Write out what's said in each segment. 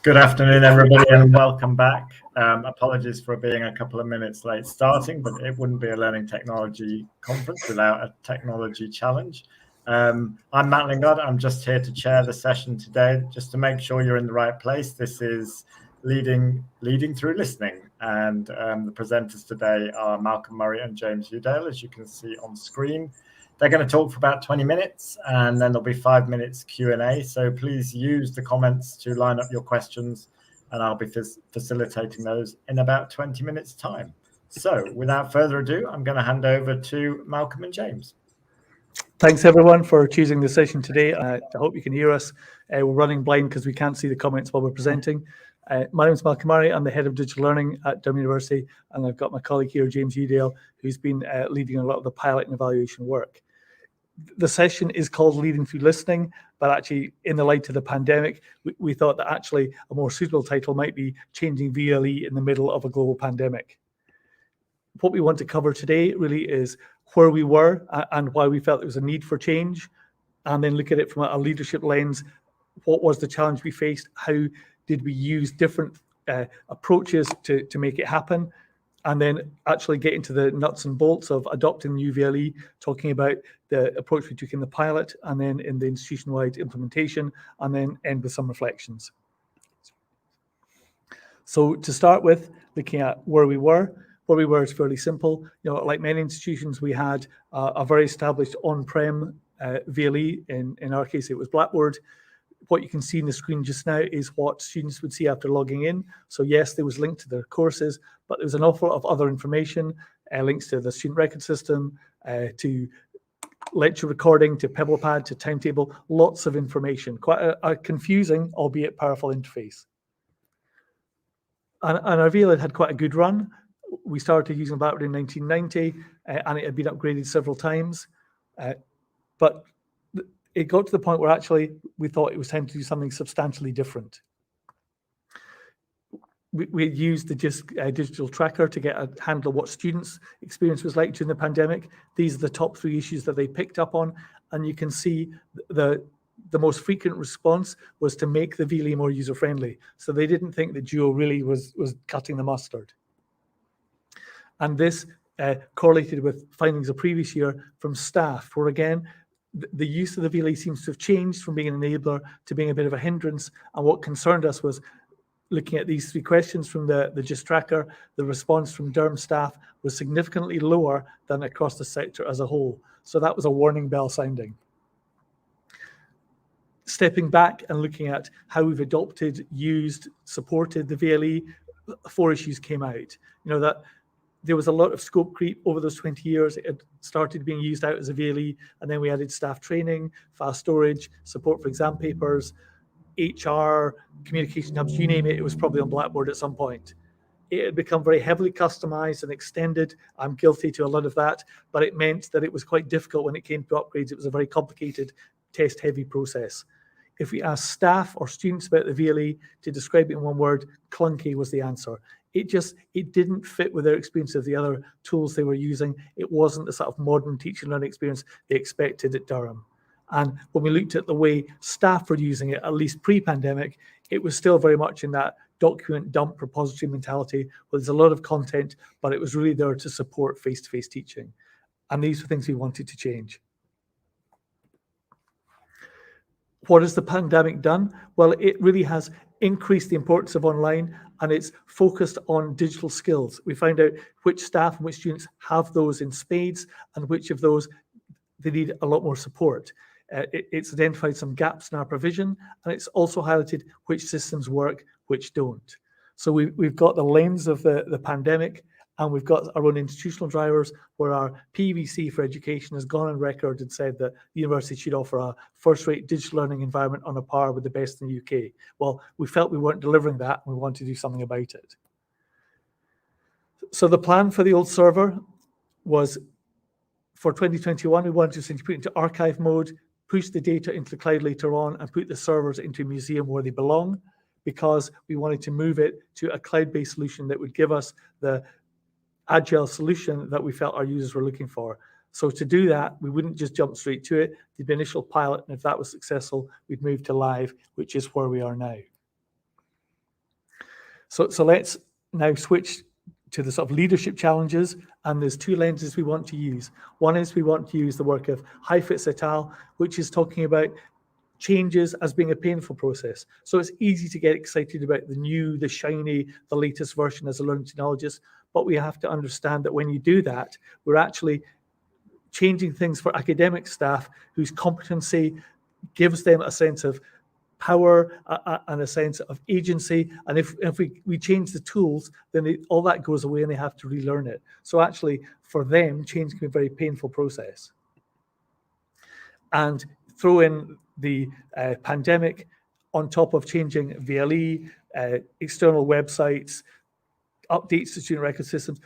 Good afternoon, everybody, and welcome back. Apologies for being a couple of minutes late starting, but it wouldn't be a learning technology conference without a technology challenge. I'm Matt Lingard. I'm just here to chair the session today, just to make sure you're in the right place. This is leading through listening, and the presenters today are Malcolm Murray and James Youdale, as you can see on screen. They're going to talk for about 20 minutes, and then there'll be 5 minutes Q&A. So please use the comments to line up your questions, and I'll be facilitating those in about 20 minutes' time. So without further ado, I'm going to hand over to Malcolm and James. Thanks, everyone, for choosing the session today. I hope you can hear us. We're running blind because we can't see the comments while we're presenting. My name is Malcolm Murray. I'm the Head of Digital Learning at Durham University, and I've got my colleague here, James Youdale, who's been leading a lot of the pilot and evaluation work. The session is called Leading Through Listening, but actually, in the light of the pandemic, we thought that actually a more suitable title might be Changing VLE in the Middle of a Global Pandemic. What we want to cover today really is where we were and why we felt there was a need for change, and then look at it from a leadership lens. What was the challenge we faced? How did we use different approaches to make it happen? And then actually get into the nuts and bolts of adopting new VLE, talking about the approach we took in the pilot, and then in the institution-wide implementation, and then end with some reflections. So to start with, looking at where we were is fairly simple. Like many institutions, we had a very established on-prem VLE. In our case, it was Blackboard. What you can see in the screen just now is what students would see after logging in. So yes, there was linked to their courses, but there was an awful lot of other information, links to the student record system, to lecture recording, to PebblePad, to timetable, lots of information. Quite a confusing, albeit powerful interface. And our VLE had quite a good run. We started using Blackboard in 1990, and it had been upgraded several times. But it got to the point where actually we thought it was time to do something substantially different. We used the digital tracker to get a handle of what students' experience was like during the pandemic. These are the top 3 issues that they picked up on, and you can see the most frequent response was to make the VLE more user-friendly. So they didn't think that Duo really was cutting the mustard. And this correlated with findings of previous year from staff, where again, the use of the VLE seems to have changed from being an enabler to being a bit of a hindrance. And what concerned us was looking at these 3 questions from the GIST tracker, the response from Durham staff was significantly lower than across the sector as a whole. So that was a warning bell sounding. Stepping back and looking at how we've adopted, used, supported the VLE, 4 issues came out. That there was a lot of scope creep over those 20 years. It had started being used out as a VLE, and then we added staff training, fast storage, support for exam papers, HR, communication hubs, you name it, it was probably on Blackboard at some point. It had become very heavily customized and extended. I'm guilty to a lot of that, but it meant that it was quite difficult when it came to upgrades. It was a very complicated, test-heavy process. If we asked staff or students about the VLE to describe it in one word, clunky was the answer. It didn't fit with their experience of the other tools they were using. It wasn't the sort of modern teaching and learning experience they expected at Durham. And when we looked at the way staff were using it, at least pre-pandemic, it was still very much in that document dump repository mentality, where there's a lot of content, but it was really there to support face-to-face teaching. And these were things we wanted to change. What has the pandemic done? Well, it really has increased the importance of online, and it's focused on digital skills. We found out which staff and which students have those in spades, and which of those they need a lot more support. It's identified some gaps in our provision, and it's also highlighted which systems work, which don't. So we've got the lens of the pandemic, and we've got our own institutional drivers, where our PVC for education has gone on record and said that the university should offer a first-rate digital learning environment on a par with the best in the UK. Well, we felt we weren't delivering that, and we wanted to do something about it. So the plan for the old server was, for 2021, we wanted to put it into archive mode, push the data into the cloud later on, and put the servers into a museum where they belong, because we wanted to move it to a cloud-based solution that would give us the agile solution that we felt our users were looking for. So to do that, we wouldn't just jump straight to it. There'd be initial pilot, and if that was successful, we'd move to live, which is where we are now. So let's now switch to the sort of leadership challenges, and there's two lenses we want to use. One is we want to use the work of Heifetz et al., which is talking about changes as being a painful process. So it's easy to get excited about the new, the shiny, the latest version as a learning technologist, but we have to understand that when you do that, we're actually changing things for academic staff whose competency gives them a sense of power and a sense of agency. And if we change the tools, then all that goes away and they have to relearn it. So actually, for them, change can be a very painful process. And throw in the pandemic on top of changing VLE, external websites, updates to student record systems,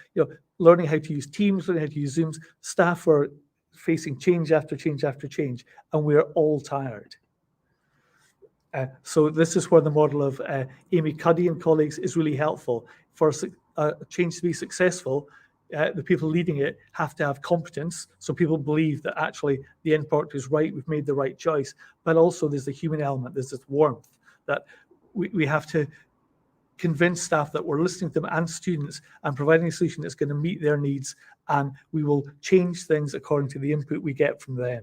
learning how to use Teams, learning how to use Zooms. Staff are facing change after change after change, and we're all tired. So this is where the model of Amy Cuddy and colleagues is really helpful. For change to be successful, the people leading it have to have competence, so people believe that actually the end product is right, we've made the right choice, but also there's the human element, there's this warmth that we have to convince staff that we're listening to them and students and providing a solution that's going to meet their needs, and we will change things according to the input we get from them.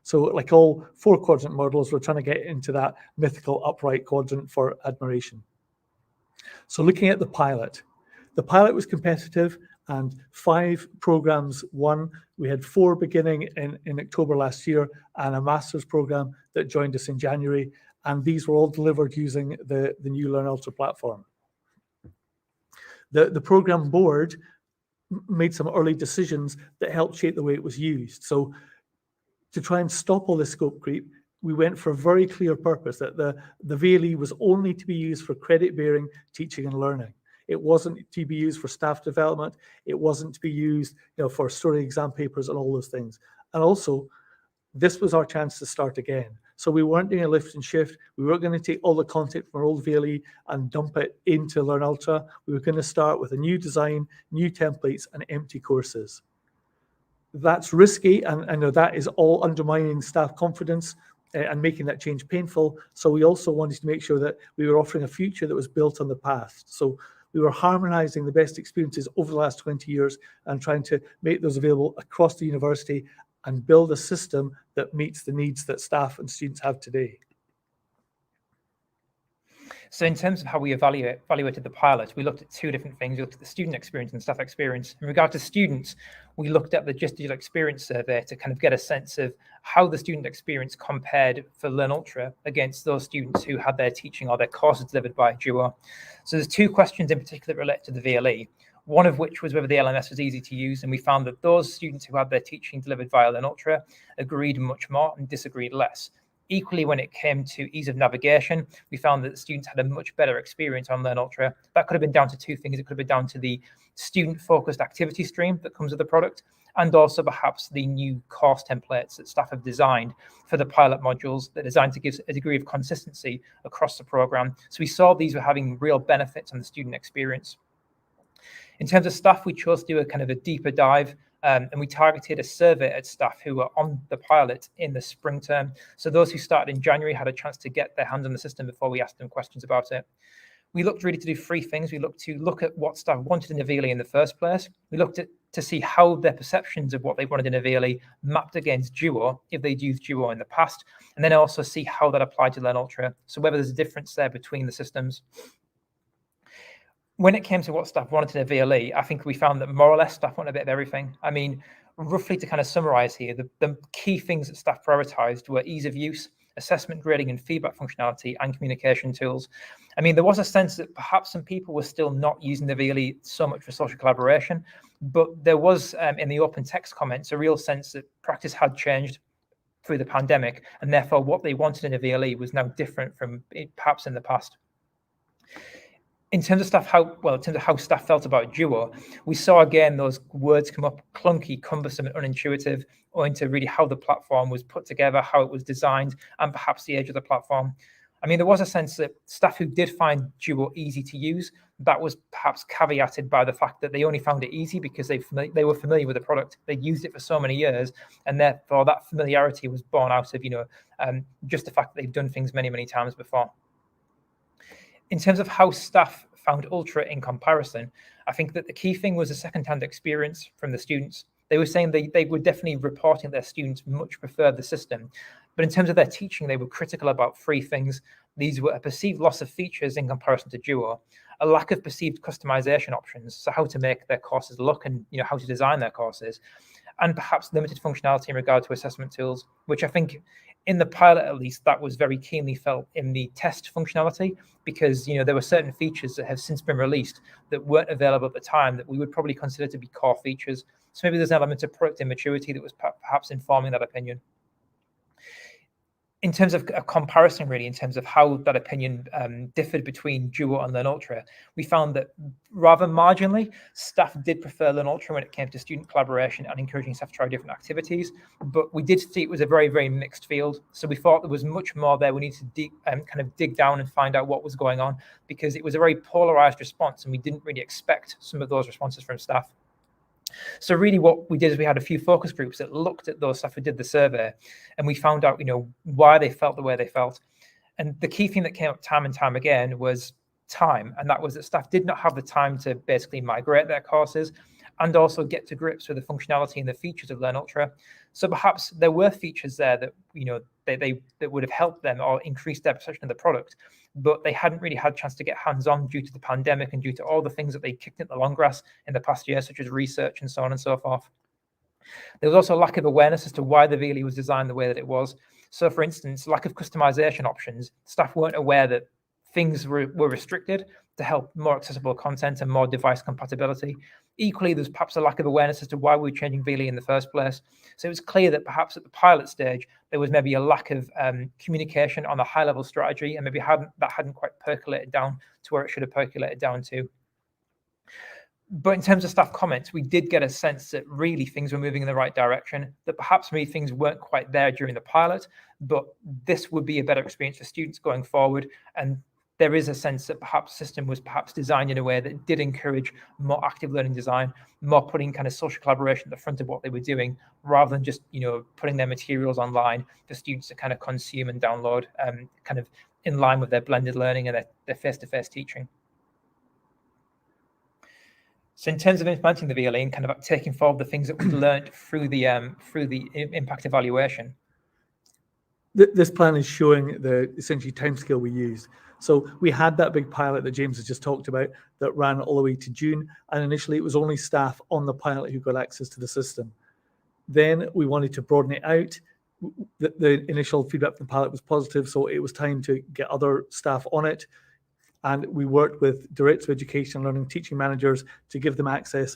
So like all 4-quadrant models, we're trying to get into that mythical upright quadrant for admiration. So looking at the pilot was competitive and 5 programs won. We had 4 beginning in October last year and a master's program that joined us in January. And these were all delivered using the new Learn Ultra platform. The program board made some early decisions that helped shape the way it was used. So to try and stop all this scope creep, we went for a very clear purpose that the VLE was only to be used for credit-bearing teaching and learning. It wasn't to be used for staff development. It wasn't to be used for story exam papers and all those things. And also, this was our chance to start again. So we weren't doing a lift and shift. We weren't going to take all the content from our old VLE and dump it into Learn Ultra. We were going to start with a new design, new templates, and empty courses. That's risky, and I know that is all undermining staff confidence and making that change painful. So we also wanted to make sure that we were offering a future that was built on the past. So we were harmonizing the best experiences over the last 20 years and trying to make those available across the university and build a system that meets the needs that staff and students have today. So in terms of how we evaluated the pilot, we looked at 2 different things. We looked at the student experience and staff experience. In regard to students, we looked at the Just Digital Experience survey to kind of get a sense of how the student experience compared for Learn Ultra against those students who had their teaching or their courses delivered by Duo. So there's 2 questions in particular related to the VLE. One of which was whether the LMS was easy to use, and we found that those students who had their teaching delivered via Learn Ultra agreed much more and disagreed less. Equally, when it came to ease of navigation, we found that students had a much better experience on Learn Ultra. That could have been down to 2 things. It could have been down to the student-focused activity stream that comes with the product, and also perhaps the new course templates that staff have designed for the pilot modules that are designed to give a degree of consistency across the program. So we saw these were having real benefits on the student experience. In terms of staff, we chose to do a kind of a deeper dive, and we targeted a survey at staff who were on the pilot in the spring term. So those who started in January had a chance to get their hands on the system before we asked them questions about it. We looked really to do 3 things. We looked at what staff wanted in a VLE in the first place. We looked at to see how their perceptions of what they wanted in a VLE mapped against Duo, if they'd used Duo in the past, and then also see how that applied to Learn Ultra. So whether there's a difference there between the systems. When it came to what staff wanted in a VLE, I think we found that more or less staff wanted a bit of everything. I mean, roughly to kind of summarize here, the key things that staff prioritized were ease of use, assessment, grading, and feedback functionality, and communication tools. I mean, there was a sense that perhaps some people were still not using the VLE so much for social collaboration, but there was, in the open text comments, a real sense that practice had changed through the pandemic, and therefore what they wanted in a VLE was now different from perhaps in the past. In terms of how staff felt about Duo, we saw again those words come up: clunky, cumbersome, and unintuitive, owing to really how the platform was put together, how it was designed, and perhaps the age of the platform. I mean, there was a sense that staff who did find Duo easy to use, that was perhaps caveated by the fact that they only found it easy because they were familiar with the product. They'd used it for so many years, and therefore that familiarity was born out of just the fact that they've done things many, many times before. In terms of how staff found Ultra in comparison, I think that the key thing was a second-hand experience from the students. They were saying they were definitely reporting their students much preferred the system. But in terms of their teaching, they were critical about three things. These were a perceived loss of features in comparison to Duo, a lack of perceived customization options, so how to make their courses look and how to design their courses, and perhaps limited functionality in regard to assessment tools, which I think in the pilot, at least, that was very keenly felt in the test functionality, because there were certain features that have since been released that weren't available at the time that we would probably consider to be core features. So maybe there's an element of product immaturity that was perhaps informing that opinion. In terms of a comparison, really, in terms of how that opinion differed between Duo and Learn Ultra, we found that rather marginally, staff did prefer Learn Ultra when it came to student collaboration and encouraging staff to try different activities. But we did see it was a very, very mixed field. So we thought there was much more there. We needed to kind of dig down and find out what was going on, because it was a very polarized response, and we didn't really expect some of those responses from staff. So really what we did is we had a few focus groups that looked at those staff who did the survey, and we found out, why they felt the way they felt. And the key thing that came up time and time again was time. And that was that staff did not have the time to basically migrate their courses and also get to grips with the functionality and the features of Learn Ultra. So perhaps there were features there that, that would have helped them or increased their perception of the product, but they hadn't really had a chance to get hands-on due to the pandemic and due to all the things that they kicked in the long grass in the past year, such as research and so on and so forth. There was also a lack of awareness as to why the VLE was designed the way that it was. So, for instance, lack of customization options. Staff weren't aware that things were restricted to help more accessible content and more device compatibility. Equally, there's perhaps a lack of awareness as to why we were changing VLE in the first place. So it was clear that perhaps at the pilot stage, there was maybe a lack of communication on a high-level strategy, and maybe that hadn't quite percolated down to where it should have percolated down to. But in terms of staff comments, we did get a sense that really things were moving in the right direction, that perhaps maybe things weren't quite there during the pilot, but this would be a better experience for students going forward. And there is a sense that perhaps the system was perhaps designed in a way that did encourage more active learning design, more putting kind of social collaboration at the front of what they were doing, rather than just, putting their materials online for students to kind of consume and download, kind of in line with their blended learning and their face-to-face teaching. So in terms of implementing the VLE and kind of taking forward the things that we learned through the impact evaluation. This plan is showing the essentially timescale we used. So we had that big pilot that James has just talked about that ran all the way to June. And initially it was only staff on the pilot who got access to the system. Then we wanted to broaden it out. The initial feedback from the pilot was positive, so it was time to get other staff on it. And we worked with directors of education, learning, teaching managers to give them access.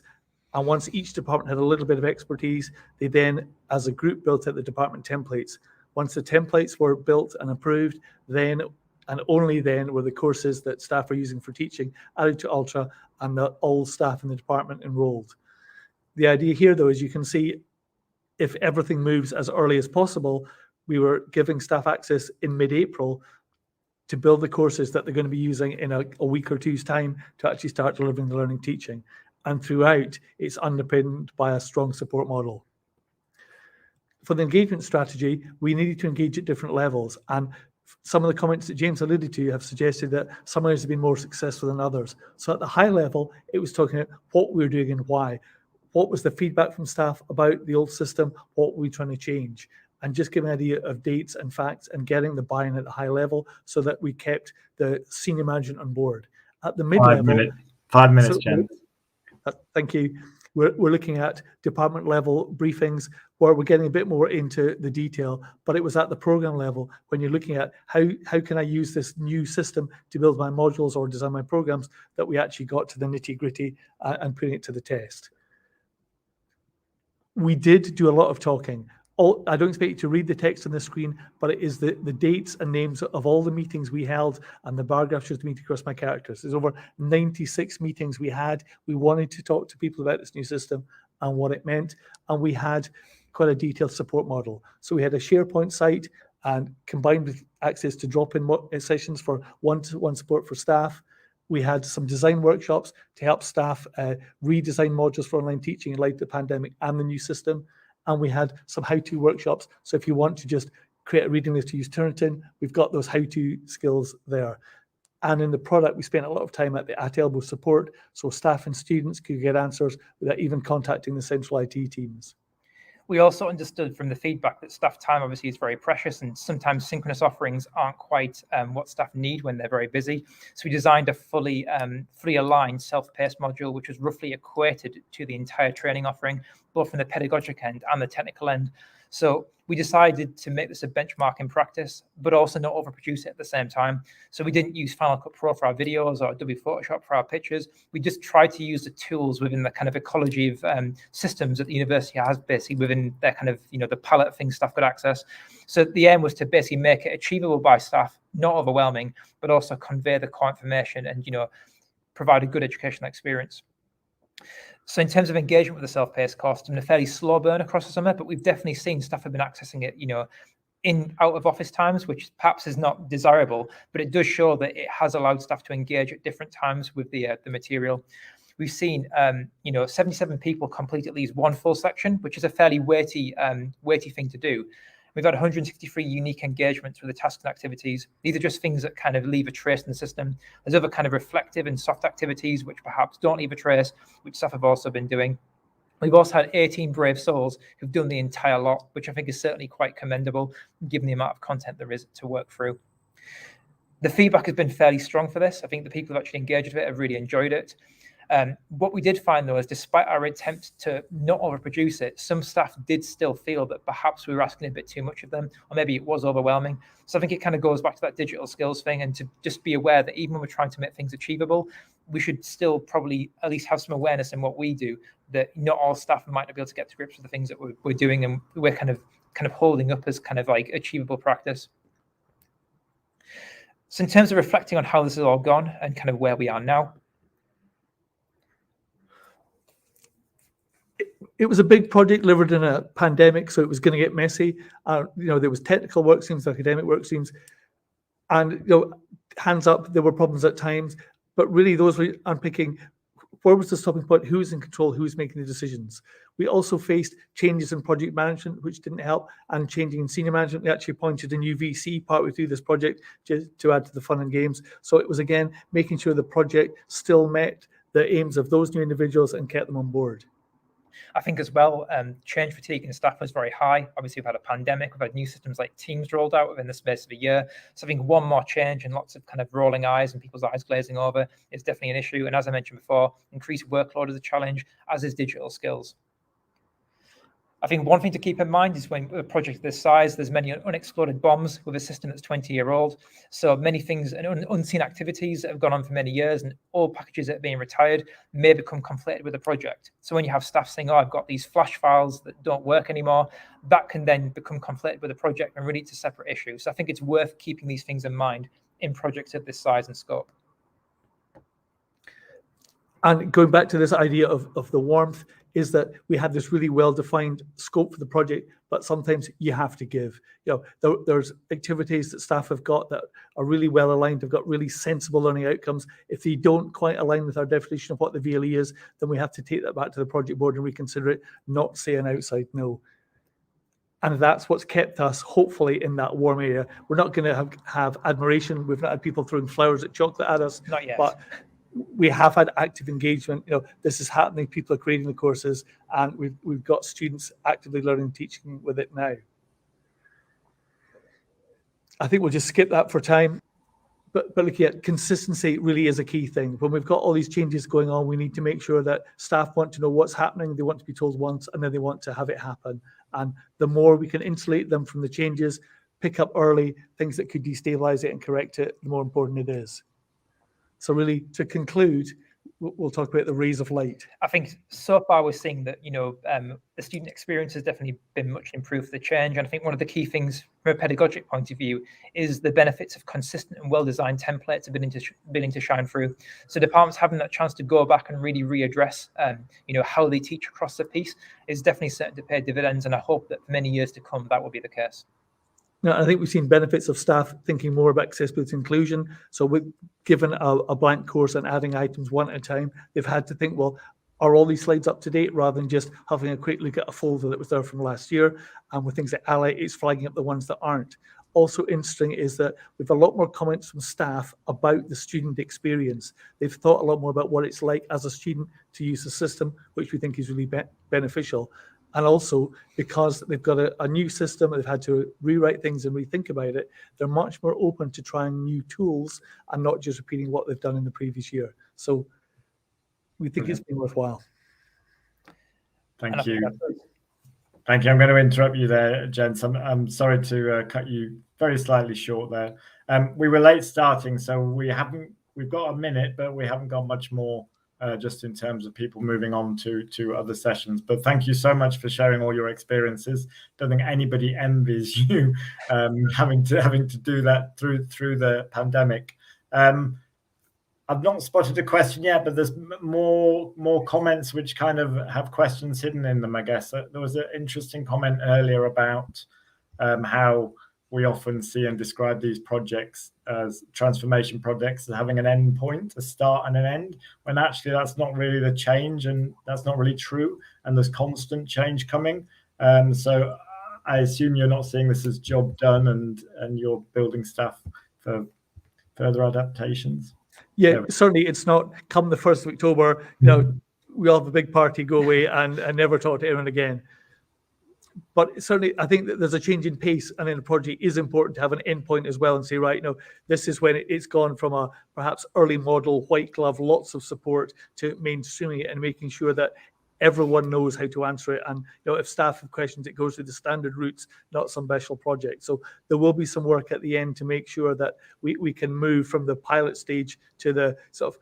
And once each department had a little bit of expertise, they then, as a group, built out the department templates. Once the templates were built and approved, then and only then were the courses that staff are using for teaching added to Ultra, and all staff in the department enrolled. The idea here, though, is you can see if everything moves as early as possible, we were giving staff access in mid-April to build the courses that they're going to be using in a week or two's time to actually start delivering the learning teaching. And throughout, it's underpinned by a strong support model. For the engagement strategy, we needed to engage at different levels. And some of the comments that James alluded to have suggested that some areas have been more successful than others. So at the high level, it was talking about what we were doing and why. What was the feedback from staff about the old system? What were we trying to change? And just giving an idea of dates and facts and getting the buy-in at the high level so that we kept the senior management on board. At the mid-level... 5 minutes, James. Thank you. We're looking at department level briefings where we're getting a bit more into the detail, but it was at the program level when you're looking at how can I use this new system to build my modules or design my programs, that we actually got to the nitty-gritty and putting it to the test. We did do a lot of talking. I don't expect you to read the text on the screen, but it is the dates and names of all the meetings we held, and the bar graph shows the meeting across my characters. There's over 96 meetings we had. We wanted to talk to people about this new system and what it meant, and we had quite a detailed support model. So we had a SharePoint site, and combined with access to drop-in sessions for one-to-one support for staff. We had some design workshops to help staff redesign modules for online teaching in light of the pandemic and the new system. And we had some how-to workshops. So if you want to just create a reading list to use Turnitin, we've got those how-to skills there. And in the product, we spent a lot of time at elbow support, so staff and students could get answers without even contacting the central IT teams. We also understood from the feedback that staff time obviously is very precious, and sometimes synchronous offerings aren't quite what staff need when they're very busy. So we designed a fully aligned self-paced module, which was roughly equated to the entire training offering, both from the pedagogic end and the technical end. So we decided to make this a benchmark in practice, but also not overproduce it at the same time. So we didn't use Final Cut Pro for our videos or Adobe Photoshop for our pictures. We just tried to use the tools within the kind of ecology of systems that the university has, basically within their kind of, the palette of things staff could access. So the aim was to basically make it achievable by staff, not overwhelming, but also convey the core information and, provide a good educational experience. So in terms of engagement with the self-paced course, it's been a fairly slow burn across the summer, but we've definitely seen staff have been accessing it, in out of office times, which perhaps is not desirable, but it does show that it has allowed staff to engage at different times with the material. We've seen, 77 people complete at least one full section, which is a fairly weighty thing to do. We've had 163 unique engagements with the tasks and activities. These are just things that kind of leave a trace in the system. There's other kind of reflective and soft activities, which perhaps don't leave a trace, which staff have also been doing. We've also had 18 brave souls who've done the entire lot, which I think is certainly quite commendable, given the amount of content there is to work through. The feedback has been fairly strong for this. I think the people who've actually engaged with it have really enjoyed it. What we did find, though, is despite our attempt to not overproduce it, some staff did still feel that perhaps we were asking a bit too much of them, or maybe it was overwhelming. So I think it kind of goes back to that digital skills thing, and to just be aware that even when we're trying to make things achievable, we should still probably at least have some awareness in what we do, that not all staff might not be able to get to grips with the things that we're doing, and we're kind of holding up as kind of like achievable practice. So in terms of reflecting on how this has all gone and kind of where we are now, it was a big project delivered in a pandemic, so it was going to get messy. There was technical work streams, academic work streams, and hands up, there were problems at times. But really, those were unpicking where was the stopping point, who's in control, who's making the decisions. We also faced changes in project management, which didn't help, and changing in senior management. We actually appointed a new VC partway through this project to add to the fun and games. So it was again making sure the project still met the aims of those new individuals and kept them on board. I think as well, change fatigue in staff was very high. Obviously, we've had a pandemic. We've had new systems like Teams rolled out within the space of a year. So I think one more change and lots of kind of rolling eyes and people's eyes glazing over is definitely an issue. And as I mentioned before, increased workload is a challenge, as is digital skills. I think one thing to keep in mind is when a project this size, there's many unexploded bombs with a system that's 20-year-old. So many things and unseen activities that have gone on for many years, and all packages that are being retired may become conflicted with the project. So when you have staff saying, oh, I've got these flash files that don't work anymore, that can then become conflicted with the project, and really it's a separate issue. So I think it's worth keeping these things in mind in projects of this size and scope. And going back to this idea of the warmth, is that we had this really well-defined scope for the project, but sometimes you have to give. There's activities that staff have got that are really well aligned, have got really sensible learning outcomes. If they don't quite align with our definition of what the VLE is, then we have to take that back to the project board and reconsider it, not say an outside no. And that's what's kept us, hopefully, in that warm area. We're not going to have admiration. We've not had people throwing flowers at chocolate at us. Not yet. But we have had active engagement. This is happening. People are creating the courses, and we've got students actively learning and teaching with it now. I think we'll just skip that for time. But looking at consistency really is a key thing. When we've got all these changes going on, we need to make sure that staff want to know what's happening. They want to be told once, and then they want to have it happen. And the more we can insulate them from the changes, pick up early things that could destabilize it and correct it, the more important it is. So really, to conclude, we'll talk about the rays of light. I think so far we're seeing that, the student experience has definitely been much improved for the change. And I think one of the key things from a pedagogic point of view is the benefits of consistent and well-designed templates are beginning to shine through. So departments having that chance to go back and really readdress, how they teach across the piece is definitely certain to pay dividends. And I hope that for many years to come, that will be the case. Now, I think we've seen benefits of staff thinking more about accessibility and inclusion. So we've given a blank course and adding items one at a time. They've had to think, well, are all these slides up to date, rather than just having a quick look at a folder that was there from last year. And with things like Ally, it's flagging up the ones that aren't. also interesting is that we've a lot more comments from staff about the student experience. They've thought a lot more about what it's like as a student to use the system, which we think is really beneficial. And also, because they've got a new system, they've had to rewrite things and rethink about it, they're much more open to trying new tools and not just repeating what they've done in the previous year. So we think it's been worthwhile. Thank you. Thank you. I'm going to interrupt you there, gents. I'm sorry to cut you very slightly short there. We were late starting, so we've got a minute, but we haven't got much more just in terms of people moving on to other sessions. But thank you so much for sharing all your experiences. Don't think anybody envies you having to do that through the pandemic. I've not spotted a question yet, but there's more comments which kind of have questions hidden in them, I guess. There was an interesting comment earlier about how we often see and describe these projects as transformation projects as having an end point, a start and an end, when actually that's not really the change, and that's not really true, and there's constant change coming. So I assume you're not seeing this as job done, and you're building stuff for further adaptations. Yeah, certainly it's not come the 1st of October, we all have a big party, go away and never talk to anyone again. But certainly I think that there's a change in pace, and in a project is important to have an endpoint as well and say, right, this is when it's gone from a perhaps early model, white glove, lots of support, to mainstreaming it and making sure that everyone knows how to answer it. And if staff have questions, it goes through the standard routes, not some special project. So there will be some work at the end to make sure that we can move from the pilot stage to the sort of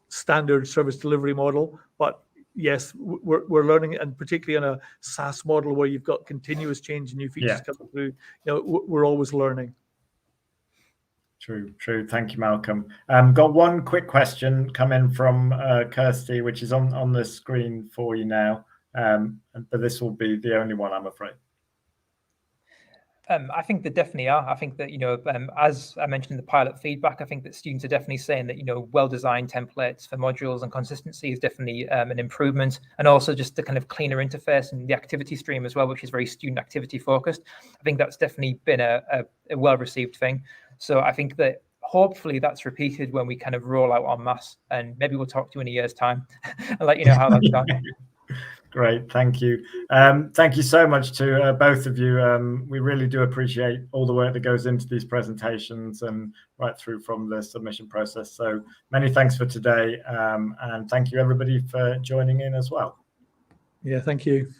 standard service delivery model. But yes, we're learning, and particularly on a SaaS model where you've got continuous change and new features coming through, we're always learning. True. Thank you, Malcolm. Got one quick question coming from Kirsty, which is on the screen for you now, but this will be the only one, I'm afraid. I think there definitely are. I think that, as I mentioned in the pilot feedback, I think that students are definitely saying that, well-designed templates for modules and consistency is definitely an improvement. And also just the kind of cleaner interface and the activity stream as well, which is very student activity focused. I think that's definitely been a well-received thing. So I think that hopefully that's repeated when we kind of roll out en masse, and maybe we'll talk to you in a year's time and let you know how that's gone. Great, thank you. Thank you so much to both of you. We really do appreciate all the work that goes into these presentations and right through from the submission process. So many thanks for today, and thank you everybody for joining in as well. Yeah, thank you.